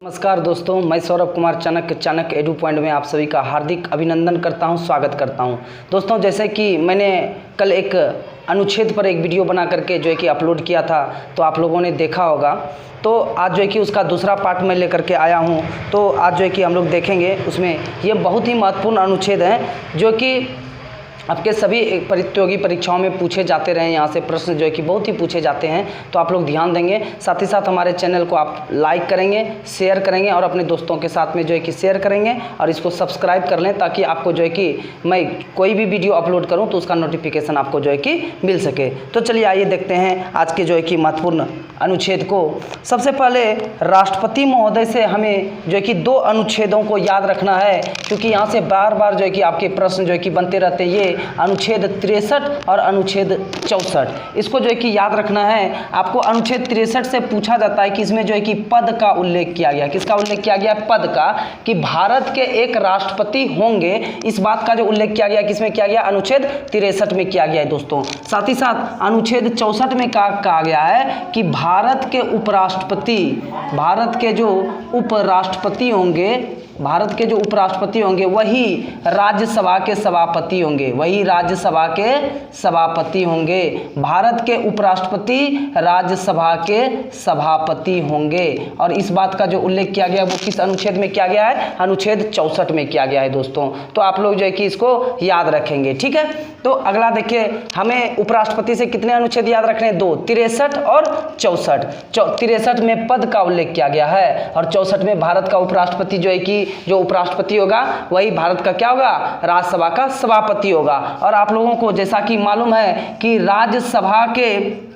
नमस्कार दोस्तों, मैं सौरभ कुमार चाणक्य एडू पॉइंट में आप सभी का हार्दिक अभिनंदन करता हूं, स्वागत करता हूं। दोस्तों, जैसे कि मैंने कल एक अनुच्छेद पर एक वीडियो बना करके जो है कि अपलोड किया था, तो आप लोगों ने देखा होगा। तो आज जो है कि उसका दूसरा पार्ट मैं लेकर के आया हूं। तो आज जो है कि हम लोग देखेंगे, उसमें ये बहुत ही महत्वपूर्ण अनुच्छेद है जो कि आपके सभी प्रतियोगी परीक्षाओं में पूछे जाते रहे। यहाँ से प्रश्न जो है कि बहुत ही पूछे जाते हैं, तो आप लोग ध्यान देंगे। साथ ही साथ हमारे चैनल को आप लाइक करेंगे, शेयर करेंगे और अपने दोस्तों के साथ में जो है कि शेयर करेंगे और इसको सब्सक्राइब कर लें, ताकि आपको जो है कि मैं कोई भी वीडियो अपलोड करूँ तो उसका नोटिफिकेशन आपको जो है कि मिल सके। तो चलिए आइए देखते हैं आज के जो है कि महत्वपूर्ण अनुच्छेद को। सबसे पहले राष्ट्रपति महोदय से हमें जो है कि दो अनुच्छेदों को याद रखना है, क्योंकि यहाँ से बार बार जो है कि आपके प्रश्न जो है कि बनते रहते हैं। ये अनुच्छेद 63 और अनुच्छेद 64, इसको जो है कि याद रखना है आपको। अनुच्छेद 63 से पूछा जाता है कि इसमें जो है कि पद का उल्लेख किया गया। किसका उल्लेख किया गया? पद का, कि भारत के एक राष्ट्रपति होंगे। इस बात का जो उल्लेख किया गया, किसमें किया गया? अनुच्छेद 63 में किया गया है दोस्तों। साथ ही साथ अनुच्छेद 64 में कहा गया है कि भारत के उपराष्ट्रपति, भारत के जो उपराष्ट्रपति होंगे, वही राज्यसभा के सभापति होंगे, वही राज्यसभा के सभापति होंगे। भारत के उपराष्ट्रपति राज्यसभा के सभापति होंगे। और इस बात का जो उल्लेख किया गया वो किस अनुच्छेद में किया गया है? अनुच्छेद 64 में किया गया है दोस्तों। तो आप लोग जो है कि इसको याद रखेंगे, ठीक है। तो अगला देखिए, हमें उपराष्ट्रपति से कितने अनुच्छेद याद रखने हैं? दो, 63 और 64। 63 में पद का उल्लेख किया गया है और 64 में भारत का उपराष्ट्रपति जो है कि जो उपराष्ट्रपति होगा वही भारत का क्या होगा? राज्यसभा का सभापति होगा। और आप लोगों को जैसा कि मालूम है कि राज्यसभा के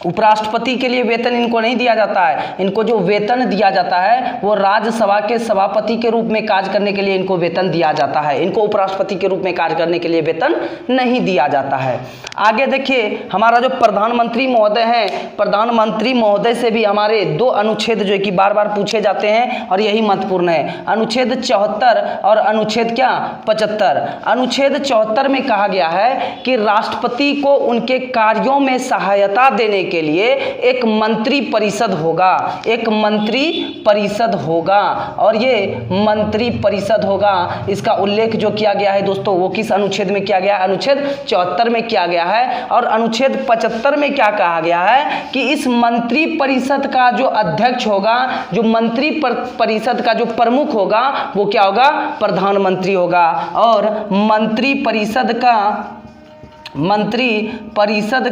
उपराष्ट्रपति के लिए वेतन इनको नहीं दिया जाता है। इनको जो वेतन दिया जाता है वो राज्यसभा के सभापति के रूप में कार्य करने के लिए इनको वेतन दिया जाता है। इनको उपराष्ट्रपति के रूप में कार्य करने के लिए वेतन नहीं दिया जाता है। आगे देखिए, हमारा जो प्रधानमंत्री महोदय हैं, प्रधानमंत्री महोदय से भी हमारे दो अनुच्छेद जो है कि बार बार पूछे जाते हैं और यही महत्वपूर्ण है। अनुच्छेद 74 और अनुच्छेद क्या? 75। अनुच्छेद 74 में कहा गया है कि राष्ट्रपति को उनके कार्यों में सहायता देने के लिए एक मंत्री परिषद होगा, एक मंत्री परिषद होगा। और ये मंत्री परिषद होगा, इसका उल्लेख जो किया गया है दोस्तों वो किस अनुच्छेद में किया गया है? अनुच्छेद 74 में किया गया है। और अनुच्छेद 75 में क्या कहा गया है कि इस मंत्री परिषद का जो अध्यक्ष होगा, जो मंत्री परिषद का जो प्रमुख होगा वो क्या होगा? प्रधानमंत्री होगा। और मंत्री परिषद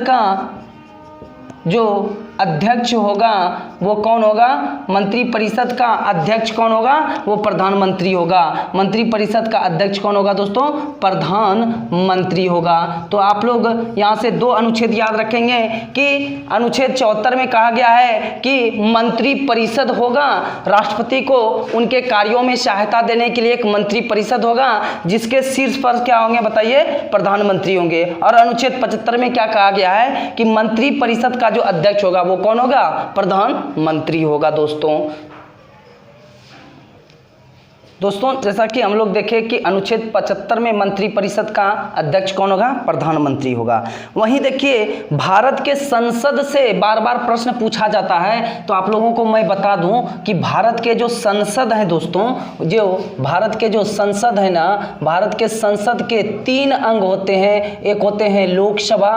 का जो अध्यक्ष होगा वो कौन होगा? मंत्री परिषद का अध्यक्ष कौन होगा? वो प्रधानमंत्री होगा। मंत्री परिषद का अध्यक्ष कौन होगा दोस्तों? प्रधानमंत्री होगा। तो आप लोग यहाँ से दो अनुच्छेद याद रखेंगे कि अनुच्छेद 74 में कहा गया है कि मंत्री परिषद होगा, राष्ट्रपति को उनके कार्यों में सहायता देने के लिए एक मंत्री परिषद होगा, जिसके शीर्ष पर क्या होंगे बताइए? प्रधानमंत्री होंगे। और अनुच्छेद 75 में क्या कहा गया है कि मंत्री परिषद का जो अध्यक्ष होगा वो कौन होगा? प्रधानमंत्री होगा दोस्तों, जैसा कि हम लोग देखें कि अनुच्छेद 75 में मंत्री परिषद का अध्यक्ष कौन होगा? प्रधानमंत्री होगा। वहीं देखिए, भारत के संसद से बार बार प्रश्न पूछा जाता है। तो आप लोगों को मैं बता दूं कि भारत के जो संसद है दोस्तों, जो भारत के जो संसद है ना, भारत के संसद के 3 अंग होते हैं। एक होते हैं लोकसभा,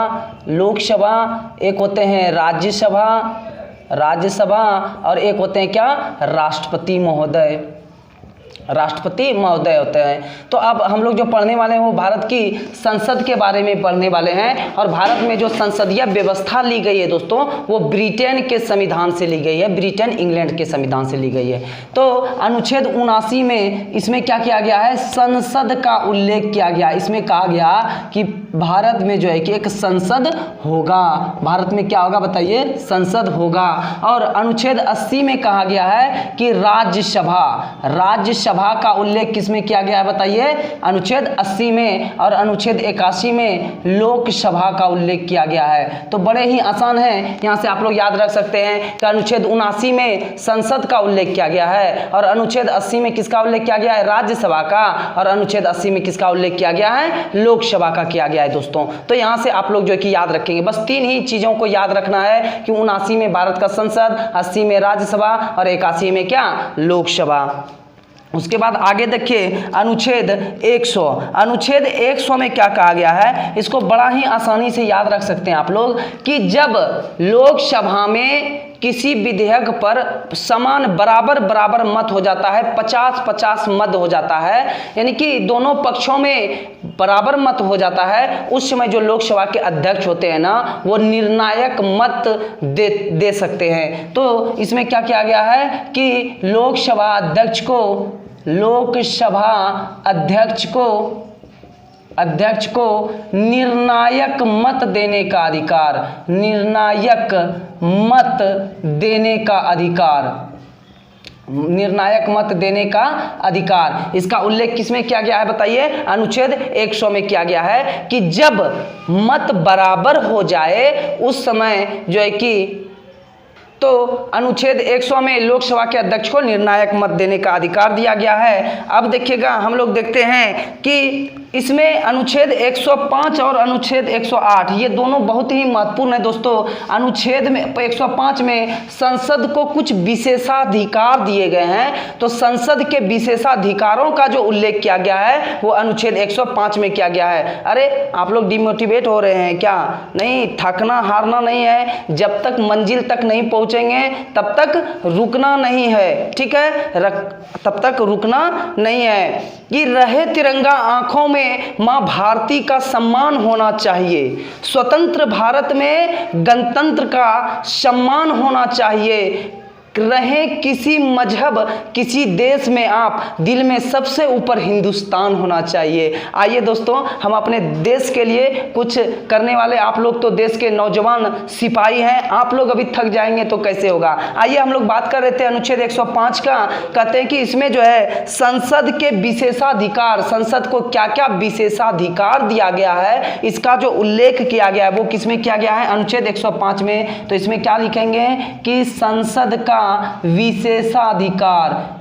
एक होते हैं राज्यसभा और एक होते हैं क्या? राष्ट्रपति महोदय होते हैं। तो अब हम लोग जो पढ़ने वाले हैं वो भारत की संसद के बारे में पढ़ने वाले हैं। और भारत में जो संसदीय व्यवस्था ली गई है दोस्तों, वो ब्रिटेन के संविधान से ली गई है, ब्रिटेन इंग्लैंड के संविधान से ली गई है। तो अनुच्छेद 79 में इसमें क्या किया गया है? संसद का उल्लेख किया गया। इसमें कहा गया कि भारत में जो है कि एक संसद होगा। भारत में क्या होगा बताइए? संसद होगा। और अनुच्छेद 80 में कहा गया है कि राज्यसभा का उल्लेख किसमें किया गया है बताइए? अनुच्छेद 80 में। और अनुच्छेद 81 में लोकसभा का उल्लेख किया गया है। तो बड़े ही आसान है, यहाँ से आप लोग याद रख सकते हैं कि अनुच्छेद 79 में संसद का उल्लेख किया गया है और अनुच्छेद 80 में किसका उल्लेख किया गया है? राज्यसभा का। और अनुच्छेद 80 में किसका उल्लेख किया गया है? लोकसभा का किया गया है। है दोस्तों। तो यहाँ से आप लोग जो है कि याद रखेंगे, बस 3 ही चीज़ों को याद रखना है कि 79 में भारत का संसद, 80 में राज्यसभा और 81 में क्या, लोकसभा। उसके बाद आगे देखिए अनुच्छेद 100। अनुच्छेद 100 में क्या कहा गया है, इसको बड़ा ही आसानी से याद रख सकते हैं आप लोग कि जब लोकसभा में किसी विधेयक पर समान बराबर मत हो जाता है, 50-50 मत हो जाता है, यानी कि दोनों पक्षों में बराबर मत हो जाता है, उस समय जो लोकसभा के अध्यक्ष होते हैं ना, वो निर्णायक मत दे सकते हैं। तो इसमें क्या किया गया है कि लोकसभा अध्यक्ष को निर्णायक मत देने का अधिकार, इसका उल्लेख किसमें किया गया है बताइए, अनुच्छेद 100 में किया गया है कि जब मत बराबर हो जाए उस समय जो है कि, तो अनुच्छेद 100 में लोकसभा के अध्यक्ष को निर्णायक मत देने का अधिकार दिया गया है। अब देखिएगा हम लोग देखते हैं कि इसमें अनुच्छेद 105 और अनुच्छेद 108 ये दोनों बहुत ही महत्वपूर्ण है दोस्तों। अनुच्छेद में 105 में संसद को कुछ विशेषाधिकार दिए गए हैं, तो संसद के विशेषाधिकारों का जो उल्लेख किया गया है वो अनुच्छेद 105 में किया गया है। अरे आप लोग डिमोटिवेट हो रहे हैं क्या? नहीं, थकना हारना नहीं है, जब तक मंजिल तक नहीं पहुंचेंगे तब तक रुकना नहीं है, ठीक है, तब तक रुकना नहीं है। कि रहे तिरंगा आंखों में मां भारती का सम्मान होना चाहिए, स्वतंत्र भारत में गणतंत्र का सम्मान होना चाहिए, रहे किसी मजहब किसी देश में आप, दिल में सबसे ऊपर हिंदुस्तान होना चाहिए। आइए दोस्तों, हम अपने देश के लिए कुछ करने वाले, आप लोग तो देश के नौजवान सिपाही हैं, आप लोग अभी थक जाएंगे तो कैसे होगा। आइए हम लोग बात कर रहे थे अनुच्छेद 105 का, कहते हैं कि इसमें जो है संसद के विशेषाधिकार, संसद को क्या क्या विशेषाधिकार दिया गया है, इसका जो उल्लेख किया गया है वो किसमें किया गया है, अनुच्छेद 105 में। तो इसमें क्या लिखेंगे कि संसद का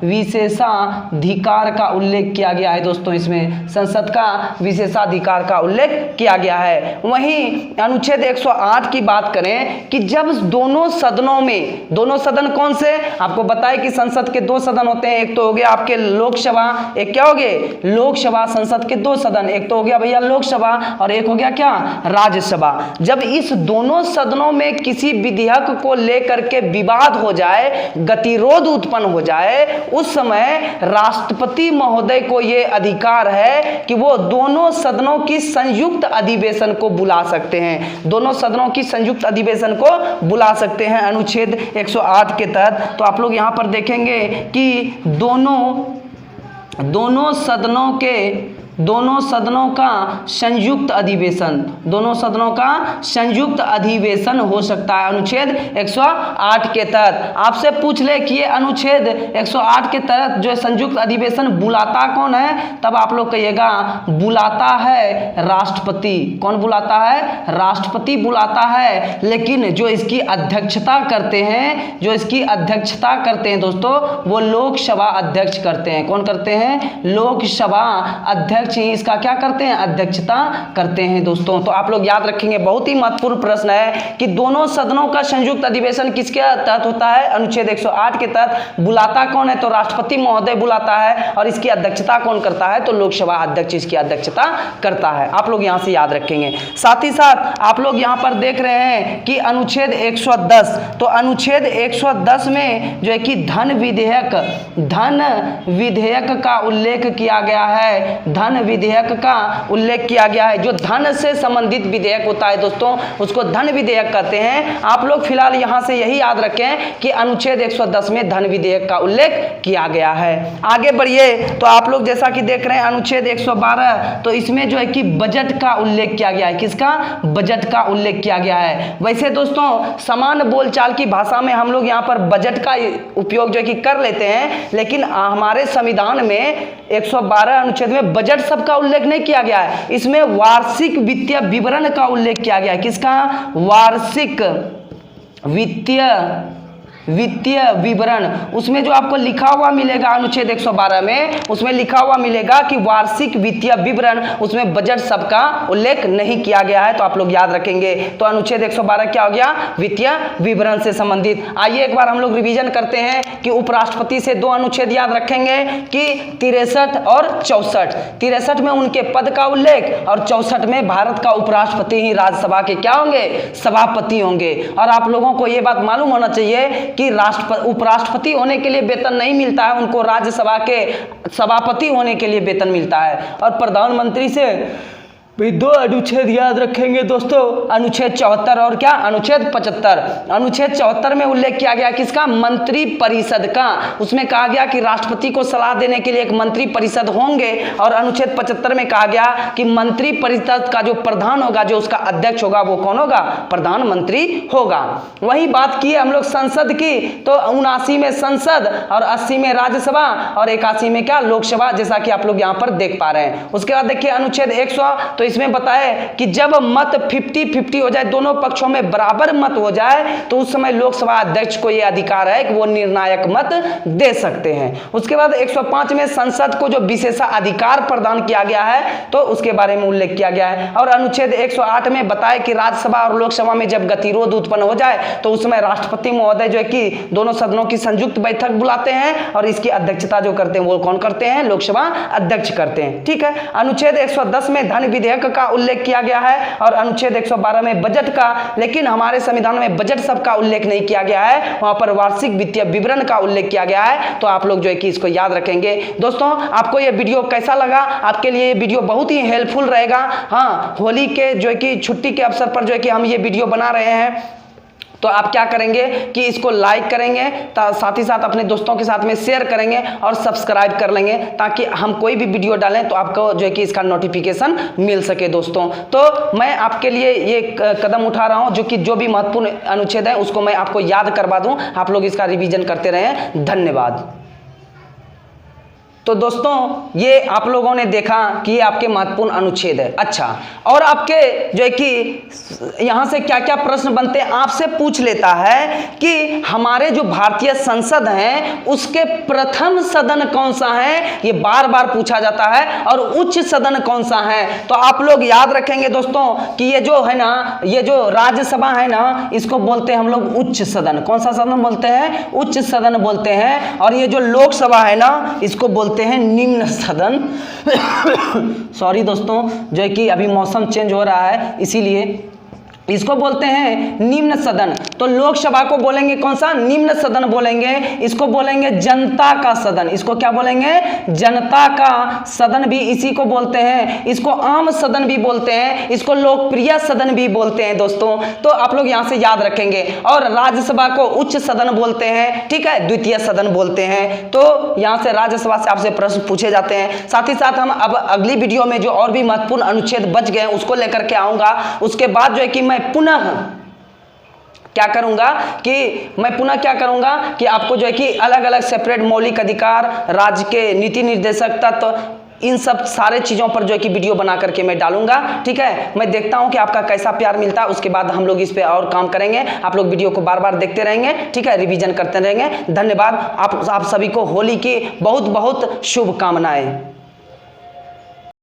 विशेषाधिकार का उल्लेख किया गया है दोस्तों। इसमें संसद का विशेषाधिकार का उल्लेख किया गया है। वहीं अनुच्छेद 108 की बात करें कि जब दोनों सदनों में, दोनों सदन कौन से, आपको बताएं कि संसद के 2 सदन होते हैं, एक तो हो गया आपके लोकसभा, एक क्या हो गए, लोकसभा, संसद के 2 सदन, एक तो हो गया भैया लोकसभा और एक हो गया क्या, राज्यसभा। जब इस दोनों सदनों में किसी विधेयक को लेकर के विवाद हो जाए, गतिरोध उत्पन्न हो जाए, उस समय राष्ट्रपति महोदय को यह अधिकार है कि वो दोनों सदनों की संयुक्त अधिवेशन को बुला सकते हैं, दोनों सदनों की संयुक्त अधिवेशन को बुला सकते हैं अनुच्छेद 108 के तहत। तो आप लोग यहां पर देखेंगे कि दोनों सदनों का संयुक्त अधिवेशन हो सकता है अनुच्छेद 108 के तहत। आपसे पूछ ले कि ये अनुच्छेद 108 के तहत जो संयुक्त अधिवेशन बुलाता कौन है, तब आप लोग कहिएगा दोस्तों है राष्ट्रपति। कौन बुलाता है? राष्ट्रपति बुलाता है। लेकिन जो इसकी अध्यक्षता करते हैं दोस्तों, वो लोकसभा अध्यक्ष करते हैं। कौन करते हैं? लोकसभा अध्यक्ष ही इसका क्या करते हैं? अध्यक्षता करते हैं दोस्तों। तो आप लोग याद रखेंगे, बहुत ही महत्वपूर्ण प्रश्न है कि दोनों सदनों का संयुक्त अधिवेशन किसके तहत होता है? अनुच्छेद 108 के तहत। बुलाता कौन है? तो राष्ट्रपति महोदय बुलाता है। और इसकी अध्यक्षता कौन करता है? तो लोकसभा अध्यक्ष इसकी अध्यक्षता करता है। आप लोग यहां से याद रखेंगे। साथ ही साथ आप लोग यहां पर देख रहे हैं कि अनुच्छेद 110, तो अनुच्छेद 110 में जो है कि धन विधेयक का उल्लेख किया गया है। धन विधेयक का उल्लेख किया गया है। जो धन से संबंधित विधेयक होता है दोस्तों, उसको धन विधेयक कहते हैं। आप लोग फिलहाल यहां से यही याद रखें कि अनुच्छेद 110 में धन विधेयक का उल्लेख किया गया है। आगे बढ़िए, तो आप लोग जैसा कि देख रहे हैं अनुच्छेद 112, तो इसमें जो है कि बजट का उल्लेख किया गया है। किसका? बजट का उल्लेख किया गया है। वैसे दोस्तों समान बोलचाल की भाषा में हम लोग यहां पर बजट का उपयोग जो है कि कर लेते हैं, लेकिन हमारे संविधान में 112 अनुच्छेद में बजट शब्द का उल्लेख नहीं किया गया है। इसमें वार्षिक वित्तीय विवरण का उल्लेख किया गया है। किसका? वार्षिक वित्तीय वित्तीय विवरण, उसमें जो आपको लिखा हुआ मिलेगा अनुच्छेद 112 में, उसमें लिखा हुआ मिलेगा कि वार्षिक वित्तीय विवरण, उसमें बजट सबका उल्लेख नहीं किया गया है, तो आप लोग याद रखेंगे। तो अनुच्छेद 112 क्या हो गया, वित्तीय विवरण से संबंधित। आइए एक बार हम लोग रिवीजन करते हैं कि उपराष्ट्रपति से 2 अनुच्छेद याद रखेंगे कि 63 और 64। 63 में उनके पद का उल्लेख और 64 में भारत का उपराष्ट्रपति ही राज्यसभा के क्या होंगे, सभापति होंगे। और आप लोगों को यह बात मालूम होना चाहिए कि उपराष्ट्रपति होने के लिए वेतन नहीं मिलता है, उनको राज्यसभा के सभापति होने के लिए वेतन मिलता है। और प्रधानमंत्री से भी 2 अनुच्छेद याद रखेंगे दोस्तों, अनुच्छेद 74 और क्या, अनुच्छेद 75। अनुच्छेद 74 में उल्लेख किया गया किसका, मंत्री परिषद का। उसमें कहा गया कि राष्ट्रपति को सलाह देने के लिए एक मंत्री परिषद होंगे। और अनुच्छेद 75 में कहा गया कि मंत्री परिषद का जो प्रधान होगा, जो उसका अध्यक्ष होगा, वो कौन होगा, प्रधानमंत्री होगा। वही बात की हम लोग संसद की, तो 79 में संसद और 80 में राज्यसभा और 81 में क्या, लोकसभा, जैसा कि आप लोग यहाँ पर देख पा रहे हैं। उसके बाद देखिए अनुच्छेद 100, तो इसमें बताए कि जब मत 50-50 हो जाए, दोनों पक्षों में बराबर मत हो जाए, तो उस समय लोकसभा अध्यक्ष को यह अधिकार है कि वो निर्णायक मत दे सकते हैं। उसके बाद 105 में संसद को जो विशेषाधिकार प्रदान किया गया है, तो उसके बारे में उल्लेख किया गया है। और अनुच्छेद 108 में बताए कि राज्यसभा और लोकसभा में जब गतिरोध उत्पन्न हो जाए, तो उस समय राष्ट्रपति महोदय जो है कि दोनों सदनों की संयुक्त बैठक बुलाते हैं और इसकी अध्यक्षता जो करते हैं वो कौन करते हैं, लोकसभा अध्यक्ष करते हैं। ठीक है। अनुच्छेद 110 में धन विधेयक का उल्लेख किया गया है और अनुच्छेद 112 में बजट का, लेकिन हमारे संविधान में बजट सब का उल्लेख नहीं किया गया है, वहां पर वार्षिक वित्तीय विवरण का उल्लेख किया गया है। तो आप लोग जो है कि इसको याद रखेंगे। दोस्तों आपको ये वीडियो कैसा लगा, आपके लिए ये वीडियो बहुत ही हेल्पफुल रहेगा। हाँ, होली के जो है कि छुट्टी के अवसर पर जो है कि हम ये वीडियो बना रहे हैं, तो आप क्या करेंगे कि इसको लाइक करेंगे, साथ ही साथ अपने दोस्तों के साथ में शेयर करेंगे और सब्सक्राइब कर लेंगे, ताकि हम कोई भी वीडियो डालें तो आपको जो है कि इसका नोटिफिकेशन मिल सके। दोस्तों तो मैं आपके लिए ये कदम उठा रहा हूं, जो कि जो भी महत्वपूर्ण अनुच्छेद है उसको मैं आपको याद करवा दूं। आप लोग इसका रिवीजन करते रहें। धन्यवाद। तो दोस्तों ये आप लोगों ने देखा कि ये आपके महत्वपूर्ण अनुच्छेद है। अच्छा, और आपके जो है कि यहाँ से क्या क्या प्रश्न बनते हैं, आपसे पूछ लेता है कि हमारे जो भारतीय संसद हैं उसके प्रथम सदन कौन सा है, ये बार बार पूछा जाता है, और उच्च सदन कौन सा है। तो आप लोग याद रखेंगे दोस्तों कि ये जो है ना, ये जो राज्यसभा है ना, इसको बोलते हैं हम लोग उच्च सदन। कौन सा सदन बोलते हैं, उच्च सदन बोलते हैं। और ये जो लोकसभा है ना, इसको बोलते हैं निम्न सदन। सॉरी दोस्तों, जो है कि अभी मौसम चेंज हो रहा है, इसीलिए इसको बोलते हैं निम्न सदन। तो लोकसभा को बोलेंगे कौन सा, निम्न सदन बोलेंगे। इसको बोलेंगे जनता का सदन। इसको क्या बोलेंगे, जनता का सदन भी इसी को बोलते हैं। इसको आम सदन भी बोलते हैं, इसको लोकप्रिय सदन भी बोलते हैं दोस्तों। तो आप लोग यहां से याद रखेंगे। और राज्यसभा को उच्च सदन बोलते हैं, ठीक है, द्वितीय सदन बोलते हैं। तो यहां से राज्यसभा से आपसे प्रश्न पूछे जाते हैं। साथ ही साथ हम अब अगली वीडियो में जो और भी महत्वपूर्ण अनुच्छेद बच गए उसको लेकर के आऊंगा। उसके बाद जो है कि मैं पुनः क्या करूंगा कि आपको जो है कि अलग अलग सेपरेट मौलिक अधिकार, राज्य के नीति निर्देशक तत्व, इन सब सारे चीजों पर जो है कि वीडियो बना करके मैं डालूंगा। ठीक है, मैं देखता हूं कि आपका कैसा प्यार मिलता है, उसके बाद हम लोग इस पे और काम करेंगे। आप लोग वीडियो को बार बार देखते रहेंगे, ठीक है, रिवीजन करते रहेंगे। धन्यवाद। आप सभी को होली की बहुत बहुत शुभकामनाएं।